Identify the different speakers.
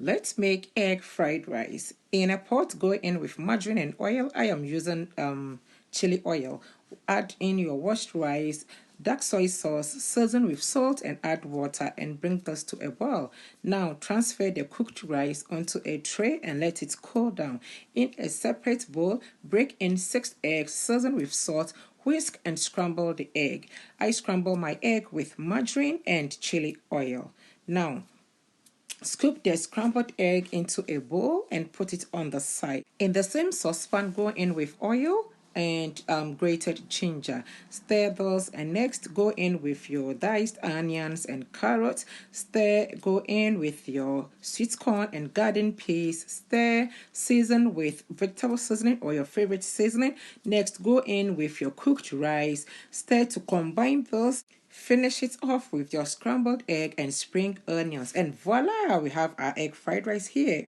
Speaker 1: Let's make egg fried rice. In a pot, go in with margarine and oil. I am using chili oil. Add in your washed rice, dark soy sauce, season with salt and add water and bring this to a boil. Now transfer the cooked rice onto a tray and let it cool down. In a separate bowl, break in 6 eggs, season with salt, whisk and scramble the egg. I scramble my egg with margarine and chili oil. Now scoop the scrambled egg into a bowl and put it on the side. In the same saucepan, go in with oil and grated ginger. Stir those and next go in with your diced onions and carrots. Go in with your sweet corn and garden peas. Stir, season with vegetable seasoning or your favorite seasoning. Next, go in with your cooked rice. Stir to combine those. Finish it off with your scrambled egg and spring onions. And voila, we have our egg fried rice here.